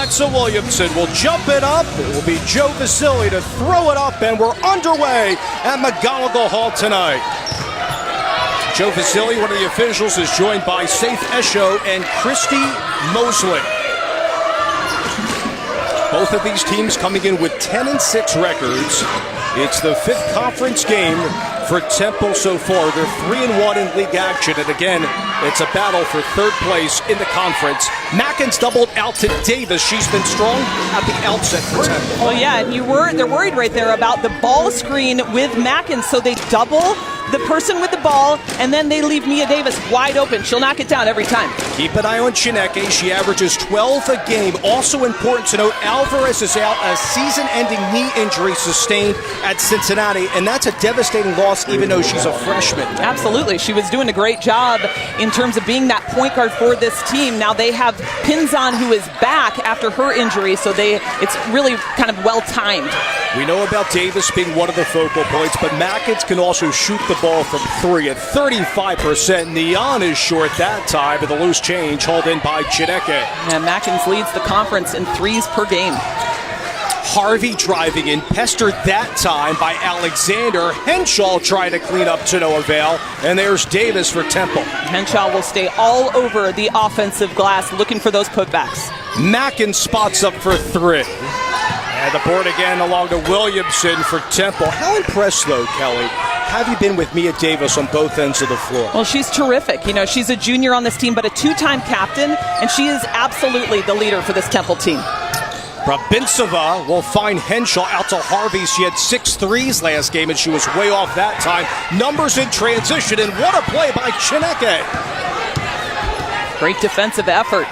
Alexa Williamson will jump it up. It will be Joe Vasili to throw it up, and we're underway at McGonigal Hall tonight. Joe Vasili, one of the officials, is joined by Safe Esho and Christy Mosley. Both of these teams coming in with 10-6 records. It's the 5th conference game for Temple so far. They're 3-1 in league action, and again, it's a battle for 3rd place in the conference. Mackin's doubled out to Davis. She's been strong at the outset for Temple. Well, yeah, and they're worried right there about the ball screen with Mackin, so they double the person with the ball, and then they leave Mia Davis wide open. She'll knock it down every time. Keep an eye on Chineke. She averages 12 a game. Also important to note, Alvarez is out, a season-ending knee injury sustained at Cincinnati, and that's a devastating loss even though she's a freshman. Absolutely. She was doing a great job in terms of being that point guard for this team. Now they have Pinzon, who is back after her injury, so it's really kind of well-timed. We know about Davis being one of the focal points, but Mackins can also shoot the ball from 3 at 35%. Neon is short that time, but the loose change hauled in by Chineke. And Mackins leads the conference in threes per game. Harvey driving in, pestered that time by Alexander. Henshaw trying to clean up to no avail, and there's Davis for Temple. Henshaw will stay all over the offensive glass looking for those putbacks. Mackin spots up for 3. And the board again along to Williamson for Temple. How impressed, though, Kelly, have you been with Mia Davis on both ends of the floor? Well, she's terrific. You know, she's a junior on this team, but a 2-time captain, and she is absolutely the leader for this Temple team. Brabinsova will find Henshaw out to Harvey. She had 6 threes last game, and she was way off that time. Numbers in transition, and what a play by Chineke. Great defensive effort.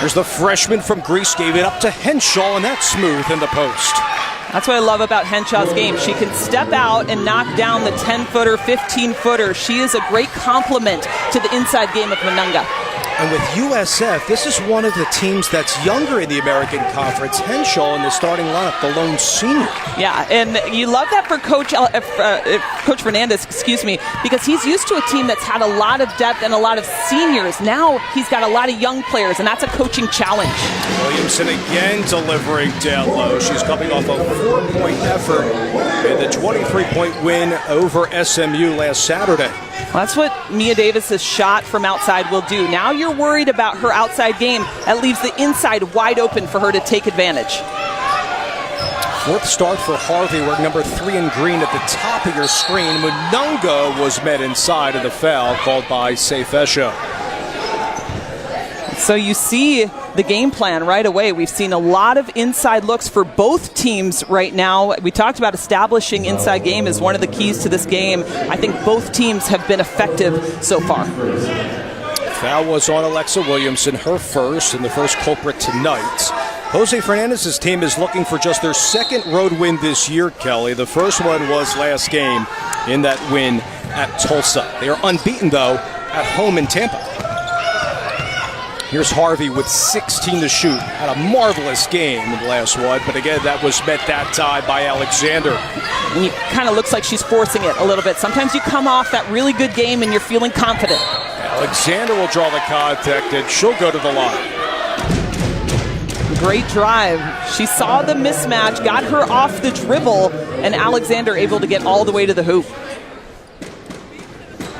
There's the freshman from Greece, gave it up to Henshaw, and that's smooth in the post. That's what I love about Henshaw's game. She can step out and knock down the 10-footer, 15-footer. She is a great complement to the inside game of Monunga. And with USF, this is one of the teams that's younger in the American Conference. Henshaw in the starting lineup, the lone senior. Yeah, and you love that for Coach Fernandez, because he's used to a team that's had a lot of depth and a lot of seniors. Now he's got a lot of young players, and that's a coaching challenge. Williamson again delivering down low. She's coming off a 4-point effort in the 23-point win over SMU last Saturday. Well, that's what Mia Davis's shot from outside will do. Now you're worried about her outside game. That leaves the inside wide open for her to take advantage. 4th start for Harvey. We're number 3 in green at the top of your screen. Monunga was met inside of the foul called by Safe Esho. So you see the game plan right away. We've seen a lot of inside looks for both teams right now. We talked about establishing inside game as one of the keys to this game. I think both teams have been effective so far. Foul was on Alexa Williamson, her first, and the first culprit tonight. Jose Fernandez's team is looking for just their 2nd road win this year, Kelly. The first one was last game in that win at Tulsa. They are unbeaten, though, at home in Tampa. Here's Harvey with 16 to shoot. Had a marvelous game in the last one, but again, that was met that time by Alexander. And it kind of looks like she's forcing it a little bit. Sometimes you come off that really good game and you're feeling confident. Alexander will draw the contact, and she'll go to the line. Great drive. She saw the mismatch, got her off the dribble, and Alexander able to get all the way to the hoop.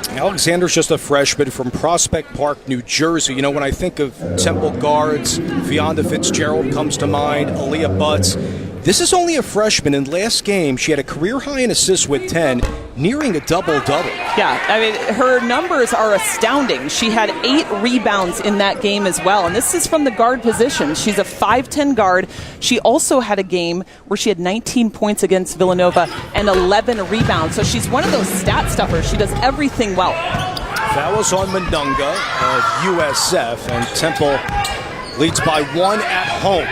Alexander's just a freshman from Prospect Park, New Jersey. You know, when I think of Temple guards, Fionda Fitzgerald comes to mind, Aaliyah Butts. This is only a freshman, and last game she had a career high in assists with 10, nearing a double-double. Yeah, I mean, her numbers are astounding. She had 8 rebounds in that game as well, and this is from the guard position. She's a 5'10 guard. She also had a game where she had 19 points against Villanova and 11 rebounds. So she's one of those stat stuffers. She does everything well. That was on Monunga of USF, and Temple leads by 1 at home.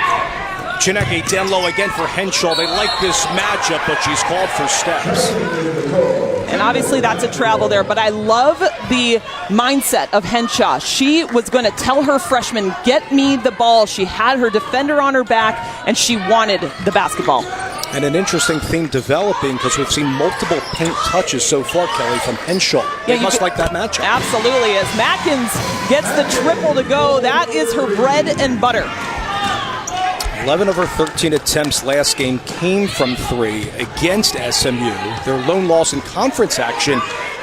Chineke down low again for Henshaw. They like this matchup, but she's called for steps. And obviously that's a travel there, but I love the mindset of Henshaw. She was going to tell her freshman, get me the ball. She had her defender on her back, and she wanted the basketball. And an interesting theme developing, because we've seen multiple paint touches so far, Kelly, from Henshaw. They must like that matchup. Absolutely. As Mackins gets the triple to go, that is her bread and butter. 11 of her 13 attempts last game came from three against SMU. Their lone loss in conference action.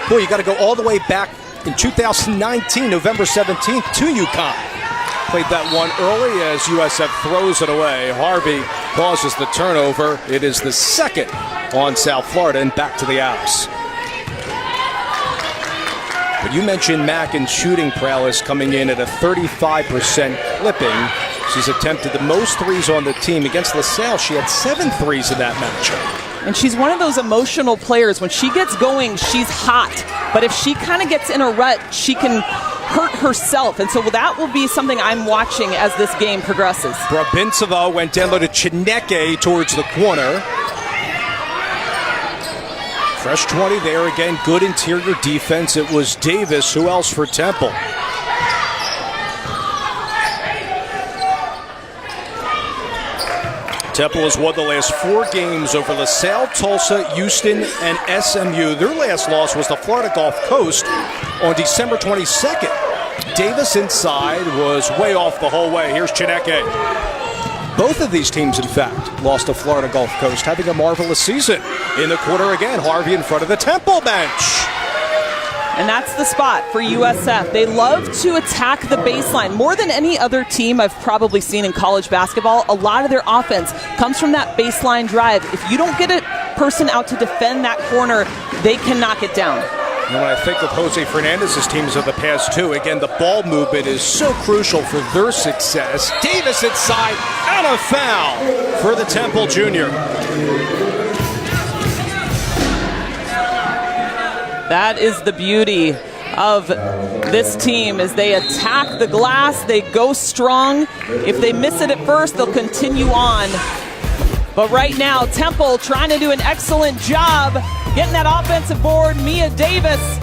Boy, you got to go all the way back in 2019, November 17th, to UConn. Played that one early as USF throws it away. Harvey causes the turnover. It is the second on South Florida and back to the Owls. But you mentioned Mack and shooting prowess coming in at a 35% clipping. She's attempted the most threes on the team. Against LaSalle, she had 7 threes in that matchup. And she's one of those emotional players. When she gets going, she's hot. But if she kind of gets in a rut, she can hurt herself. And so that will be something I'm watching as this game progresses. Brabintsova went down low to Chineke towards the corner. Fresh 20 there again. Good interior defense. It was Davis. Who else for Temple? Temple has won the last 4 games over LaSalle, Tulsa, Houston, and SMU. Their last loss was the Florida Gulf Coast on December 22nd. Davis inside was way off the whole way. Here's Chineke. Both of these teams, in fact, lost to Florida Gulf Coast, having a marvelous season. In the quarter again, Harvey in front of the Temple bench. And that's the spot for USF. They love to attack the baseline. More than any other team I've probably seen in college basketball, a lot of their offense comes from that baseline drive. If you don't get a person out to defend that corner, they can knock it down. And when I think of Jose Fernandez's teams of the past 2, again, the ball movement is so crucial for their success. Davis inside, and a foul for the Temple junior. That is the beauty of this team as they attack the glass. They go strong. If they miss it at first, they'll continue on. But right now, Temple trying to do an excellent job getting that offensive board. Mia Davis